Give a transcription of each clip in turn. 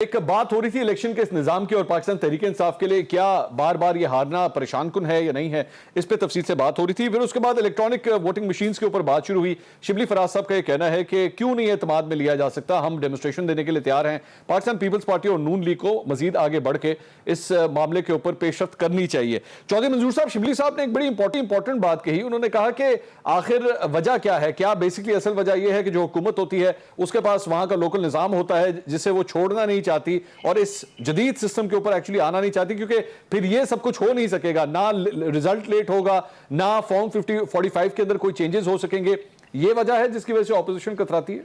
एक बात हो रही थी इलेक्शन के इस निजाम की और पाकिस्तान तहरीक इंसाफ के लिए क्या बार बार ये हारना परेशान कुन है या नहीं है, इस पे तफसील से बात हो रही थी। फिर उसके बाद इलेक्ट्रॉनिक वोटिंग मशीन्स के ऊपर बात शुरू हुई। शिबली फराज साहब का ये कहना है कि क्यों नहीं एतमाद में लिया जा सकता, हम डेमोस्ट्रेशन देने के लिए तैयार हैं। पाकिस्तान पीपल्स पार्टी और नून लीग को मजीद आगे बढ़ के इस मामले के ऊपर पेशरफ्त करनी चाहिए। चौधरी मंजूर साहब, शिबली साहब ने एक बड़ी इंपॉर्टेंट बात कही। उन्होंने कहा कि आखिर वजह क्या है, क्या बेसिकली असल वजह यह है कि जो हुकूमत होती है उसके पास वहां का लोकल निजाम होता है जिसे वो छोड़ना नहीं चाहती और इस जदीद सिस्टम के ऊपर एक्चुअली आना नहीं चाहती, क्योंकि फिर ये सब कुछ हो नहीं सकेगा, ना रिजल्ट लेट होगा, ना फॉर्म 45 के अंदर कोई चेंजेस हो सकेंगे। ये वजह है जिसकी वजह से ऑपोजिशन कतराती है।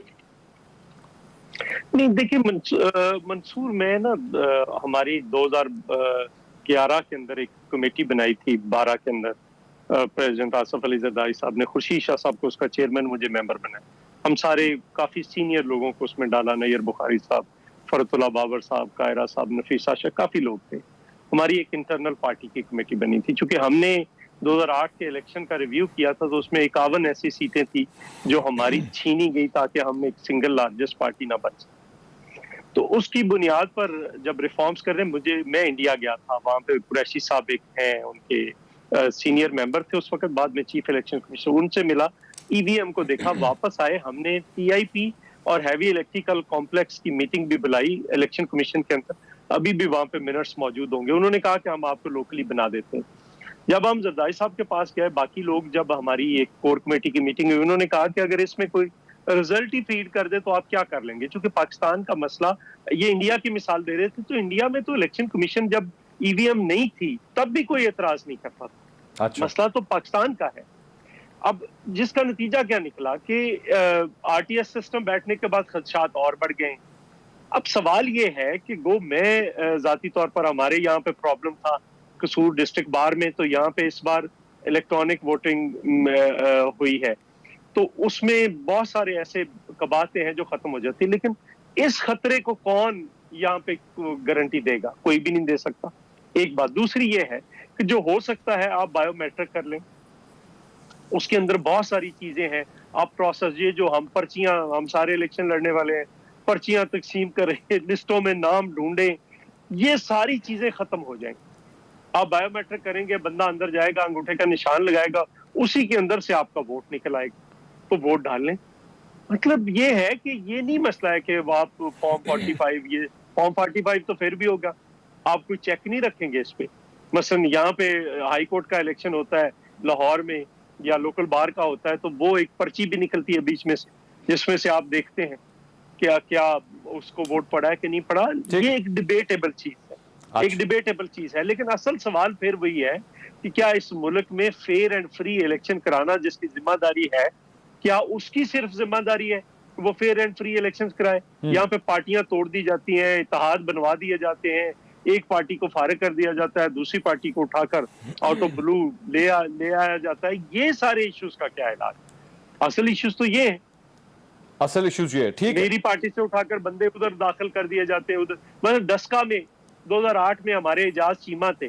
नहीं देखिए मंसूर, मैं ना हमारी 2011 के अंदर एक कमेटी बनाई थी 12 के अंदर, प्रेसिडेंट आसफ अली जरदारी साहब ने खुर्शीद शाह साहब को उसका चेयरमैन, मुझे मेंबर बनाया। हम सारे काफी सीनियर लोगों को उसमें डाला, नैयर बुखारी साहब, फरतुल्लाह बाबर साहब, कायरा साहब, नफीसा शेख, काफी लोग थे। हमारी एक इंटरनल पार्टी की कमेटी बनी थी। चूंकि हमने 2008 के इलेक्शन का रिव्यू किया था तो उसमें 51 ऐसी सीटें थी जो हमारी छीनी गई ताकि हम एक सिंगल लार्जेस्ट पार्टी ना बन सके। तो उसकी बुनियाद पर जब रिफॉर्म्स कर रहे हैं, मैं इंडिया गया था, वहां पे कुरैशी साहब एक हैं, उनके सीनियर मेंबर थे उस वक्त, बाद में चीफ इलेक्शन कमिश्नर, उनसे मिला, ईवीएम को देखा, वापस आए। हमने टीआईपी और हैवी इलेक्ट्रिकल कॉम्प्लेक्स की मीटिंग भी बुलाई इलेक्शन कमीशन के अंदर, अभी भी वहां पे मिनट्स मौजूद होंगे। उन्होंने कहा कि हम आपको लोकली बना देते हैं। जब हम जरदारी साहब के पास गए, बाकी लोग, जब हमारी एक कोर कमेटी की मीटिंग हुई, उन्होंने कहा कि अगर इसमें कोई रिजल्ट ही फीड कर दे तो आप क्या कर लेंगे। क्योंकि पाकिस्तान का मसला, ये इंडिया की मिसाल दे रहे थे, तो इंडिया में तो इलेक्शन कमीशन जब ईवीएम नहीं थी तब भी कोई एतराज नहीं करता था। अच्छा। मसला तो पाकिस्तान का है। अब जिसका नतीजा क्या निकला कि आरटीएस सिस्टम बैठने के बाद खदशात और बढ़ गए। अब सवाल ये है कि मैं जाती तौर पर, हमारे यहाँ पे प्रॉब्लम था कसूर डिस्ट्रिक्ट बार में, तो यहाँ पे इस बार इलेक्ट्रॉनिक वोटिंग हुई है, तो उसमें बहुत सारे ऐसे कबाते हैं जो खत्म हो जाती है। लेकिन इस खतरे को कौन यहाँ पे गारंटी देगा? कोई भी नहीं दे सकता, एक बात। दूसरी ये है कि जो हो सकता है आप बायोमेट्रिक कर लें, उसके अंदर बहुत सारी चीजें हैं। आप प्रोसेस, ये जो हम पर्चियां, हम सारे इलेक्शन लड़ने वाले हैं, पर्चियां तकसीम करें, लिस्टों में नाम ढूंढें, ये सारी चीजें खत्म हो जाएंगी। आप बायोमेट्रिक करेंगे, बंदा अंदर जाएगा, अंगूठे का निशान लगाएगा, उसी के अंदर से आपका वोट निकल आएगा, तो वोट डाल लें। मतलब ये है कि ये नहीं मसला है कि आप फॉर्म 45, ये फॉर्म 45 तो फिर भी होगा, आप कोई चेक नहीं रखेंगे इस पे। मसलन यहाँ पे हाई कोर्ट का इलेक्शन होता है लाहौर में, या लोकल बार का होता है, तो वो एक पर्ची भी निकलती है बीच में से, जिसमें से आप देखते हैं क्या क्या उसको वोट पड़ा है कि नहीं पड़ा। ये एक डिबेटेबल चीज है। अच्छा। एक डिबेटेबल चीज है, लेकिन असल सवाल फिर वही है कि क्या इस मुल्क में फेयर एंड फ्री इलेक्शन कराना जिसकी जिम्मेदारी है, क्या उसकी सिर्फ जिम्मेदारी है वो फेयर एंड फ्री इलेक्शन कराए? यहाँ पे पार्टियां तोड़ दी जाती हैं, इत्तेहाद बनवा दिए जाते हैं, एक पार्टी को फारिग कर दिया जाता है, दूसरी पार्टी को उठाकर आउट ऑफ ब्लू ले आया जाता है। ये सारे इश्यूज का क्या इलाज? असल इश्यूज तो ये है, असल इश्यूज ये है। ठीक है, मेरी पार्टी से उठाकर बंदे उधर दाखिल कर दिए जाते हैं। उधर मतलब डस्का में 2008 में हमारे एजाज चीमा थे,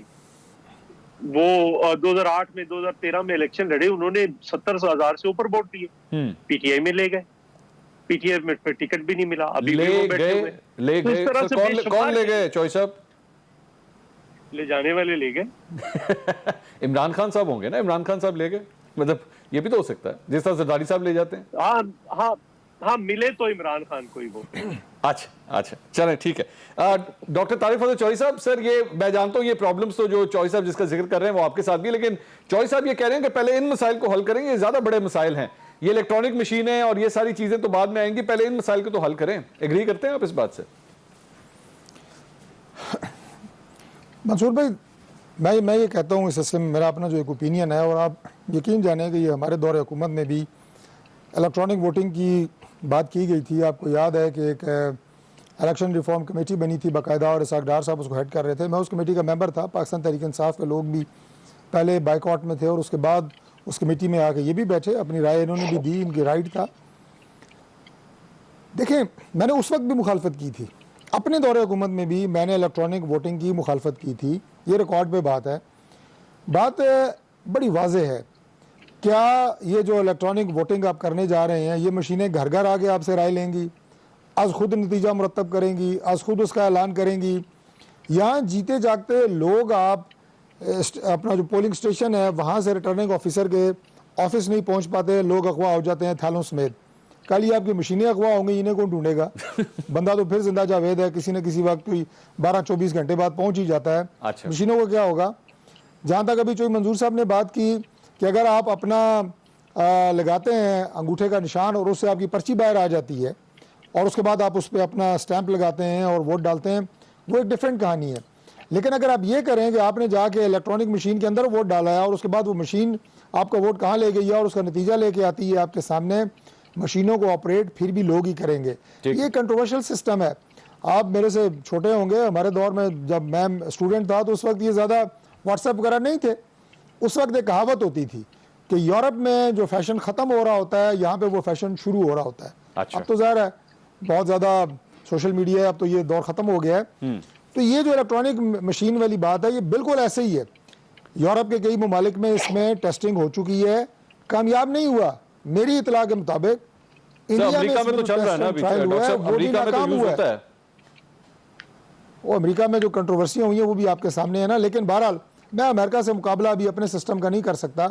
वो 2008 में 2013 में इलेक्शन लड़े, उन्होंने 70,000 से ऊपर वोट दिए, पीटीआई में ले गए, पीटीआई में फिर टिकट भी नहीं मिला, अभी ले गए। कौन ले गए? चॉइस साहब ले जाने वाले ले गए। इमरान खान साहब होंगे ना, इमरान खान साहब ले गए, मतलब ये भी तो हो सकता है जिस तरह जरदारी साहब ले जाते हैं। हाँ, मिले तो इमरान खान को ही वो। अच्छा, चलें, ठीक है। डॉक्टर तारिक फजल चौधरी साहब, सर ये मैं जानता हूँ ये प्रॉब्लम्स तो जो चौधरी साहब जिसका जिक्र कर रहे हैं वो आपके साथ भी, लेकिन चौधरी साहब ये कह रहे हैं कि पहले इन मसाइल को हल करेंगे, ये ज्यादा बड़े मसाइल हैं, ये इलेक्ट्रॉनिक मशीन है और ये सारी चीजें तो बाद में आएंगी, पहले इन मसाइल को तो हल करें। एग्री करते हैं आप इस बात से? मंसूर भाई, मैं ये कहता हूँ, इस सिलसिले में मेरा अपना जो एक ओपिनियन है, और आप यकीन जाने कि ये हमारे दौर हुकूमत में भी इलेक्ट्रॉनिक वोटिंग की बात की गई थी। आपको याद है कि एक इलेक्शन रिफॉर्म कमेटी बनी थी बाकायदा, और इसाक डार साहब उसको हेड कर रहे थे। मैं उस कमेटी का मेंबर था। पाकिस्तान तहरीक इंसाफ के लोग भी पहले बाइकआउट में थे और उसके बाद उस कमेटी में आके ये भी बैठे, अपनी राय इन्होंने भी दी, इनकी राइट था। देखें, मैंने उस वक्त भी मुखालफत की थी, अपने दौरे हुकूमत में भी मैंने इलेक्ट्रॉनिक वोटिंग की मुखालफत की थी, ये रिकॉर्ड पे बात है। बात बड़ी वाज़ेह है, क्या ये जो इलेक्ट्रॉनिक वोटिंग आप करने जा रहे हैं, ये मशीनें घर घर आके आपसे राय लेंगी? आज खुद नतीजा मुरतब करेंगी, आज खुद उसका ऐलान करेंगी। यहाँ जीते जागते लोग आप अपना जो पोलिंग स्टेशन है वहाँ से रिटर्निंग ऑफिसर के ऑफिस नहीं पहुँच पाते, लोग अगवा हो जाते हैं थैलों समेत। कल ही आपकी मशीनें अगवा होंगी, इन्हें कौन ढूंढेगा? बंदा तो फिर जिंदा जावेद है, किसी न किसी वक्त कोई 12-24 घंटे बाद पहुंच ही जाता है। अच्छा। मशीनों को क्या होगा? जहाँ तक अभी चोई मंजूर साहब ने बात की कि अगर आप अपना लगाते हैं अंगूठे का निशान और उससे आपकी पर्ची बाहर आ जाती है और उसके बाद आप उस पर अपना स्टैंप लगाते हैं और वोट डालते हैं, वो एक डिफरेंट कहानी है। लेकिन अगर आप ये करें कि आपने जाके इलेक्ट्रॉनिक मशीन के अंदर वोट डाला है और उसके बाद वो मशीन आपका वोट कहाँ ले गई है और उसका नतीजा लेके आती है आपके सामने, मशीनों को ऑपरेट फिर भी लोग ही करेंगे। ये कंट्रोवर्शियल सिस्टम है। आप मेरे से छोटे होंगे, हमारे दौर में जब मैं स्टूडेंट था तो उस वक्त ये ज़्यादा व्हाट्सएप वगैरह नहीं थे। उस वक्त एक कहावत होती थी कि यूरोप में जो फैशन ख़त्म हो रहा होता है, यहाँ पे वो फैशन शुरू हो रहा होता है। अच्छा। अब तो ज़ाहिर है बहुत ज़्यादा सोशल मीडिया है, अब तो ये दौर ख़त्म हो गया है। तो ये जो इलेक्ट्रॉनिक मशीन वाली बात है, ये बिल्कुल ऐसे ही है। यूरोप के कई ममालिक में इसमें टेस्टिंग हो चुकी है, कामयाब नहीं हुआ। मेरी इतला के मुताबिक अमेरिका में तो चल रहा है ना अभी, ट्रायल हुआ है, वो भी नाकाम हुआ है। वो अमेरिका में जो कंट्रोवर्सियां हुई है वो भी आपके सामने है ना। लेकिन बहरहाल मैं अमेरिका से मुकाबला अभी अपने सिस्टम का नहीं कर सकता,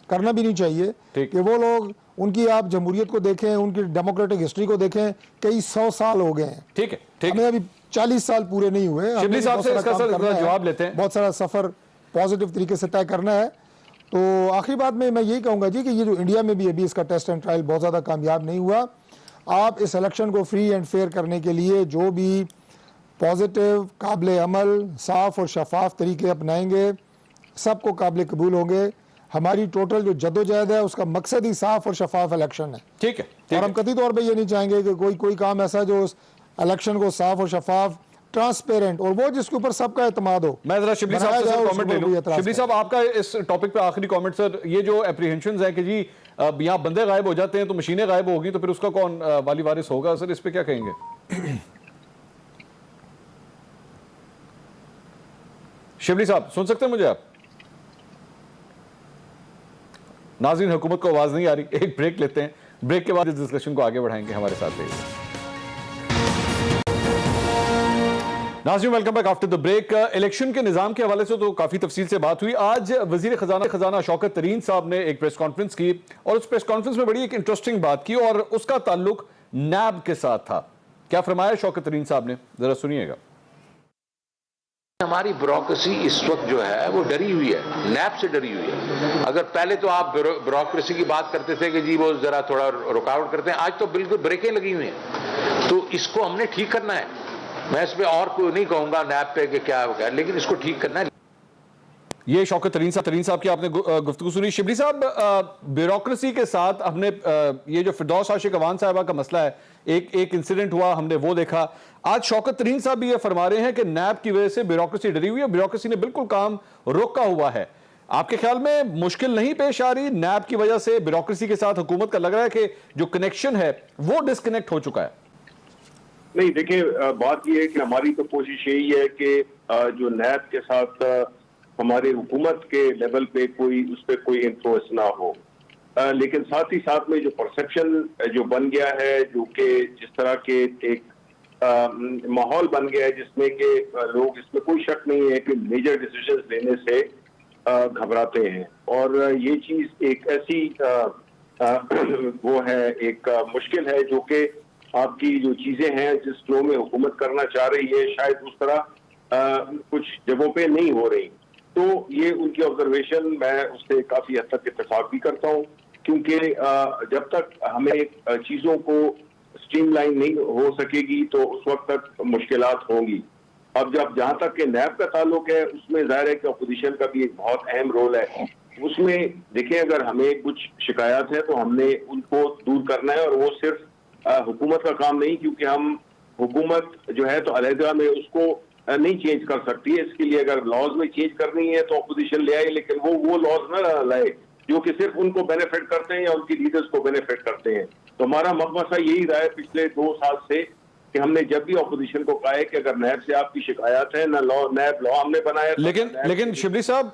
करना भी नहीं चाहिए कि वो लोग, उनकी आप जमहूरियत को देखें, उनकी डेमोक्रेटिक हिस्ट्री को देखें, कई 100 साल हो गए हैं। ठीक है, ठीक है। हमें अभी 40 साल पूरे नहीं हुए। शिबली साहब से इसका जवाब लेते हैं। बहुत सारा सफर पॉजिटिव तरीके से तय करना है। तो आखिरी बात में मैं यही कहूँगा जी कि ये जो इंडिया में भी अभी इसका टेस्ट एंड ट्रायल बहुत ज़्यादा कामयाब नहीं हुआ। आप इस इलेक्शन को फ्री एंड फेयर करने के लिए जो भी पॉजिटिव, काबिल अमल, साफ़ और शफाफ तरीके अपनाएंगे, सबको काबिल कबूल होंगे। हमारी टोटल जो जद्दोजहद है उसका मकसद ही साफ़ और शफाफ इलेक्शन है। ठीक है। और हम कतई तौर पर ये नहीं चाहेंगे कि कोई काम ऐसा जो उस इलेक्शन को साफ़ और शफाफ, ट्रांसपेरेंट और वो जिसके ऊपर सबका एतमाद हो। मैं जरा शिबली साहब से कमेंट ले लूं। शिबली साहब, आपका इस टॉपिक पे आखिरी कमेंट सर। ये जो एप्रीहेंशंस है कि जी यहाँ बंदे गायब हो जाते हैं तो मशीनें गायब होगी, तो फिर उसका कौन वाली वारिस होगा, सर इस पे क्या कहेंगे? शिबली साहब सुन सकते हैं मुझे आप? नाज़रीन, हुकूमत को आवाज नहीं आ रही, एक ब्रेक लेते हैं। ब्रेक के बाद इस डिस्कशन को आगे बढ़ाएंगे। हमारे साथ रहिए। नाज़रीन, welcome back after the break. Election के निजाम के हवाले से तो काफी तफसील से बात हुई। आज वजीर खजाना शौकत तरीन साहब ने एक प्रेस कॉन्फ्रेंस की और उस प्रेस कॉन्फ्रेंस में बड़ी एक इंटरेस्टिंग बात की और उसका ताल्लुक नैब के साथ था। क्या फरमाया शौकत तरीन साहब ने, जरा सुनिएगा। हमारी ब्यूरोक्रेसी इस वक्त जो है वो डरी हुई है, नैब से डरी हुई है। अगर पहले तो आप ब्यूरोक्रेसी की बात करते थे कि जी वो जरा थोड़ा रुकावट करते हैं, आज तो बिल्कुल ब्रेकें लगी हुई हैं। तो इसको हमने ठीक करना है। मैं इस पे और कोई नहीं कहूंगा नैब पे कि क्या होगा, लेकिन इसको ठीक करना है। ये शौकत तरीन साहब की आपने गुफ्तगू सुनी। शिबली साहब, ब्यूरोक्रेसी के साथ हमने ये जो फिरदौस आशिक अवान साहिबा का मसला है, एक इंसिडेंट हुआ, हमने वो देखा। आज शौकत तरीन साहब भी ये फरमा रहे हैं कि नैब की वजह से ब्यूरोक्रेसी डरी हुई है, ब्यूरोक्रेसी ने बिल्कुल काम रोका हुआ है। आपके ख्याल में मुश्किल नहीं पेश आ रही नैब की वजह से ब्यूरोक्रेसी के साथ? हुकूमत का लग रहा है कि जो कनेक्शन है वो डिस्कनेक्ट हो चुका है। नहीं, देखिए बात यह है कि हमारी तो कोशिश यही है कि जो नैब के साथ हमारे हुकूमत के लेवल पे उस पर कोई इन्फ्लुएंस ना हो, लेकिन साथ ही साथ में जो परसेप्शन जो बन गया है, जो कि जिस तरह के एक माहौल बन गया है जिसमें कि लोग, इसमें कोई शक नहीं है कि मेजर डिसीजंस लेने से घबराते हैं। और ये चीज एक ऐसी वो है, एक मुश्किल है जो कि आपकी जो चीजें हैं जिस फ्लो में हुकूमत करना चाह रही है, शायद उस तरह कुछ जगहों पे नहीं हो रही। तो ये उनकी ऑब्जर्वेशन, मैं उससे काफी हद तक इत्तेफाक भी करता हूँ, क्योंकि जब तक हमें चीजों को स्ट्रीमलाइन नहीं हो सकेगी तो उस वक्त तक मुश्किलात होंगी। अब जहां तक के नैब का ताल्लुक है, उसमें जाहिर है कि अपोजिशन का भी एक बहुत अहम रोल है। उसमें देखिए, अगर हमें कुछ शिकायत है तो हमने उनको दूर करना है, और वो सिर्फ हुकूमत का काम नहीं, क्योंकि हम हुकूमत जो है तो अलहदा में उसको नहीं चेंज कर सकती है। इसके लिए अगर लॉज में चेंज करनी है तो अपोजिशन ले आए, लेकिन वो लॉज ना लाए जो कि सिर्फ उनको बेनिफिट करते हैं या उनकी लीडर्स को बेनिफिट करते हैं। तो हमारा मकसद यही रहा है पिछले 2 साल से कि हमने जब भी ऑपोजिशन को कहा है कि अगर नैब से आपकी शिकायत है, ना नैब लॉ हमने बनाया था, लेकिन शिबली साहब,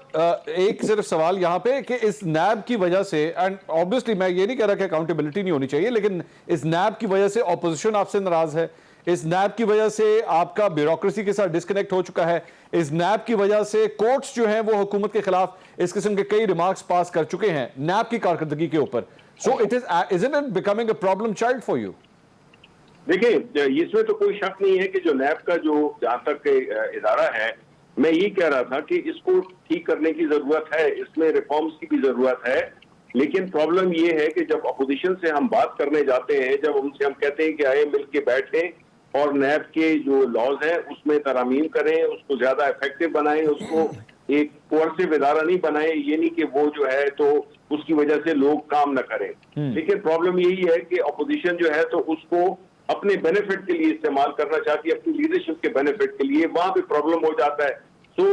एक सिर्फ सवाल यहां पे कि इस नैब की वजह से, एंड ऑब्वियसली मैं ये नहीं कह रहा कि अकाउंटेबिलिटी नहीं होनी चाहिए, लेकिन इस नैब की वजह से ऑपोजिशन आपसे नाराज है, इस नैब की वजह से आपका ब्यूरोक्रेसी के साथ डिस्कनेक्ट हो चुका है, इस नैब की वजह से कोर्ट्स जो हैं वो हुकूमत के खिलाफ इस किस्म के कई रिमार्क्स पास कर चुके हैं नैब की कारकर्दगी के ऊपर. सो isn't it becoming a problem child for you? देखिए, इसमें तो कोई शक नहीं है कि जो नैब का जो जहां तक इदारा है, मैं ये कह रहा था कि इसको ठीक करने की जरूरत है, इसमें रिफॉर्म्स की भी जरूरत है. लेकिन प्रॉब्लम ये है कि जब अपोजिशन से हम बात करने जाते हैं, जब उनसे हम कहते हैं कि आए मिल के बैठें और नैब के जो लॉज हैं उसमें तरामीम करें, उसको ज्यादा इफेक्टिव बनाएं, उसको एक कोर्सिव इदारा नहीं बनाएं, ये नहीं कि वो जो है तो उसकी वजह से लोग काम न करें. लेकिन प्रॉब्लम यही है कि अपोजिशन जो है तो उसको अपने बेनिफिट के लिए इस्तेमाल करना चाहती है, अपनी लीडरशिप के बेनिफिट के लिए. वहां पे प्रॉब्लम हो जाता है. सो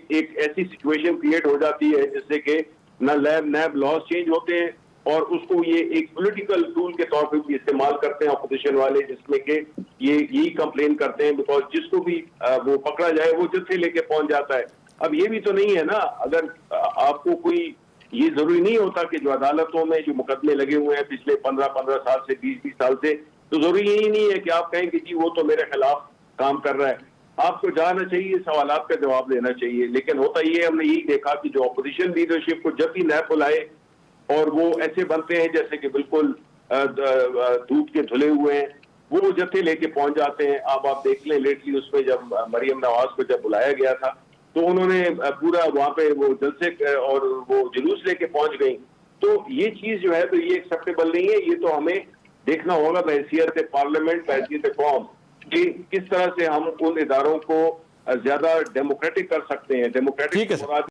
एक ऐसी सिचुएशन क्रिएट हो जाती है जिससे कि न नैब लॉज चेंज होते हैं और उसको ये एक पॉलिटिकल टूल के तौर पे भी इस्तेमाल करते हैं अपोजिशन वाले, जिसमें कि ये यही कंप्लेन करते हैं बिकॉज जिसको भी वो पकड़ा जाए वो जत्थे लेके पहुंच जाता है. अब ये भी तो नहीं है ना, अगर आपको कोई, ये जरूरी नहीं होता कि जो अदालतों में जो मुकदमे लगे हुए हैं पिछले 15 साल से, 20 साल से, तो जरूरी यही नहीं है कि आप कहें कि जी वो तो मेरे खिलाफ काम कर रहा है. आपको जाना चाहिए, सवालात का जवाब देना चाहिए. लेकिन होता ये, हमने यही देखा कि जो अपोजिशन लीडरशिप को जब भी नैब बुलाए और वो ऐसे बनते हैं जैसे कि बिल्कुल दूध के धुले हुए हैं, वो जत्थे लेके पहुंच जाते हैं. अब आप देख लें लेटली उसमें जब मरियम नवाज को जब बुलाया गया था तो उन्होंने पूरा वहां पे वो जलसे और वो जुलूस लेके पहुंच गई. तो ये चीज जो है तो ये एक्सेप्टेबल नहीं है. ये तो हमें देखना होगा बहैसियत पार्लियामेंट, बहैसियत कौम, कि किस तरह से हम उन इदारों को ज्यादा डेमोक्रेटिक कर सकते हैं. डेमोक्रेटिक